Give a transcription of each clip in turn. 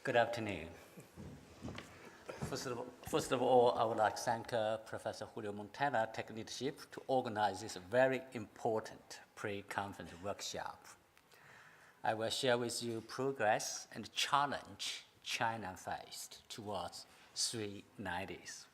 Good afternoon. First of all, I would like to thank Professor Julio Montana take leadership to organize this very important pre-conference workshop. I will share with you progress and challenge China faced towards 390s.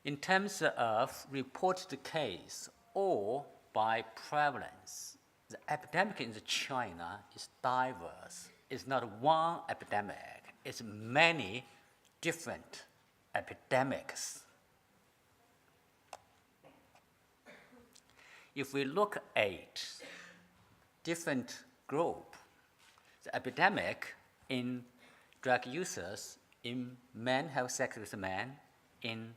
In terms of reported case or by prevalence, the epidemic in China is diverse. It's not one epidemic, it's many different epidemics. If we look at different group, the epidemic in drug users, in men have sex with men, in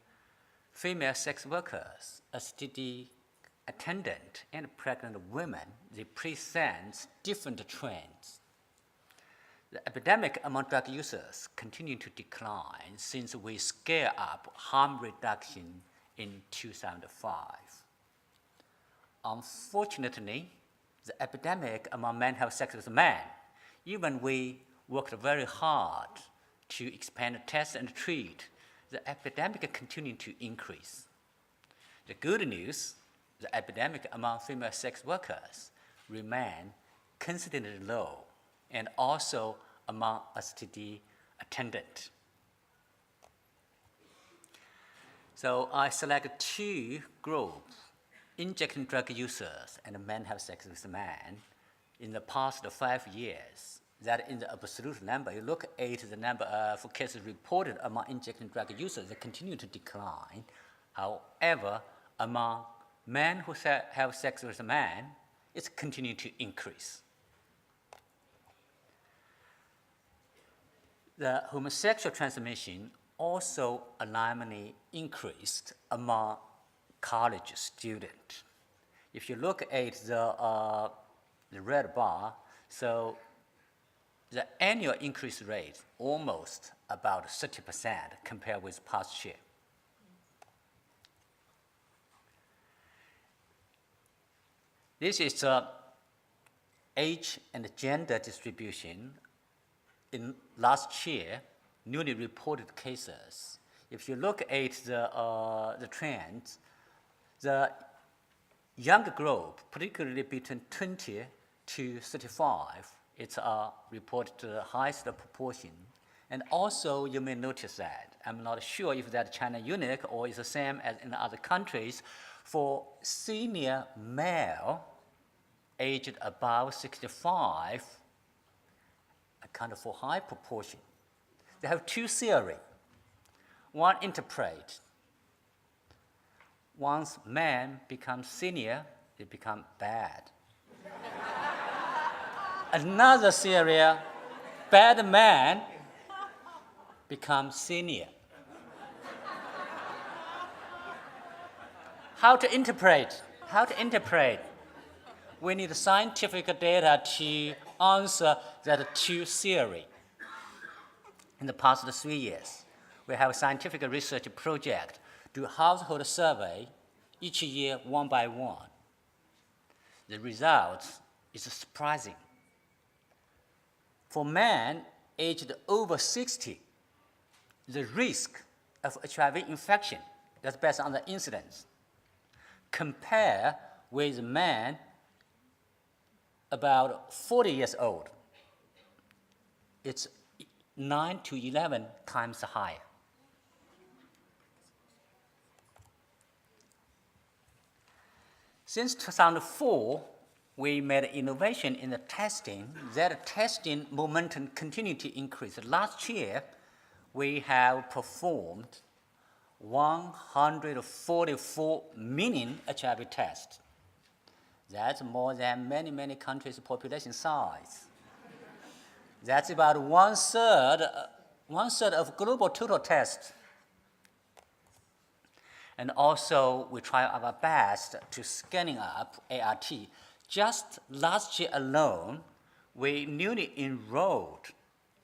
female sex workers, STD attendant, and pregnant women, they present different trends. The epidemic among drug users continue to decline since we scale up harm reduction in 2005. Unfortunately, the epidemic among men have sex with men, even we worked very hard to expand test and treat, the epidemic continued to increase. The good news, the epidemic among female sex workers remain consistently low, and also among STD attendant. So I select two groups, injecting drug users and men have sex with men in the past 5 years. That in the absolute number, you look at the number of cases reported among injecting drug users, they continue to decline. However, among men who have sex with men, it's continuing to increase. The homosexual transmission also alarmingly increased among college students. If you look at the red bar, so the annual increase rate almost about 30% compared with past year. This is the age and gender distribution in last year, newly reported cases. If you look at the trends, the younger group, particularly between 20 to 35, it's reported the highest proportion. And also, you may notice that, I'm not sure if that's China unique or is the same as in other countries, for senior male aged above 65, account for high proportion. They have two theories. One interpret. Once men become senior, they become bad. Another theory, bad man become senior. How to interpret? How to interpret? We need scientific data to answer that two theory. In the past 3 years, we have a scientific research project, do household survey each year one by one. The results is surprising. For men aged over 60, the risk of HIV infection, that's based on the incidence, compare with men about 40 years old, it's 9 to 11 times higher. Since 2004, we made innovation in the testing. That testing momentum continued to increase. Last year, we have performed 144 million HIV tests. That's more than many, many countries' population size. That's about one third of global total tests. And also, we try our best to scaling up ART. Just last year alone, we newly enrolled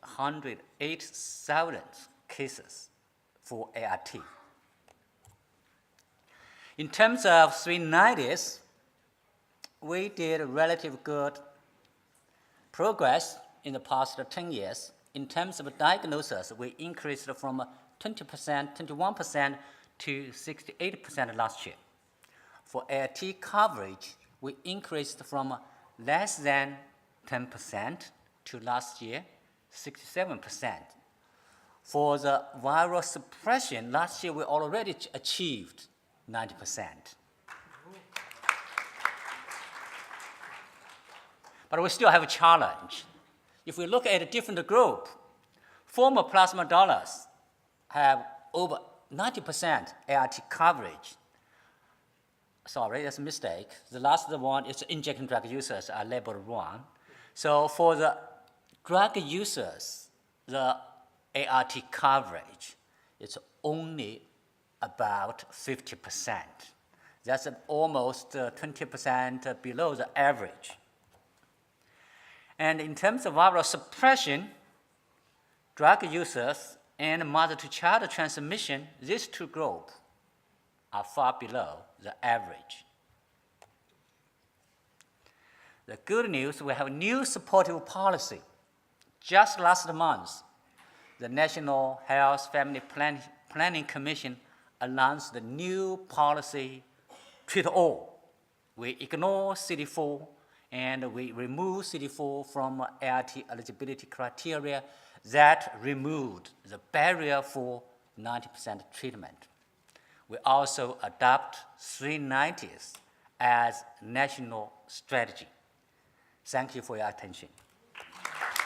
108,000 cases for ART. In terms of 390s, we did relatively good progress in the past 10 years. In terms of diagnosis, we increased from 20%, 21% to 68% last year. For ALT coverage, we increased from less than 10% to last year, 67%. For the viral suppression, last year we already achieved 90%. But we still have a challenge. If we look at a different group, former plasma donors have over 90% ART coverage. Sorry, that's a mistake. The last one is injection drug users are labeled wrong. So for the drug users, the ART coverage is only about 50%. That's almost 20% below the average. And in terms of viral suppression, drug users and mother-to-child transmission, these two groups are far below the average. The good news, we have a new supportive policy. Just last month, the National Health Family Planning Commission announced the new policy, Treat All. We ignore CD4 and we remove CD4 from ART eligibility criteria that removed the barrier for 90% treatment. We also adopt 390s as national strategy. Thank you for your attention.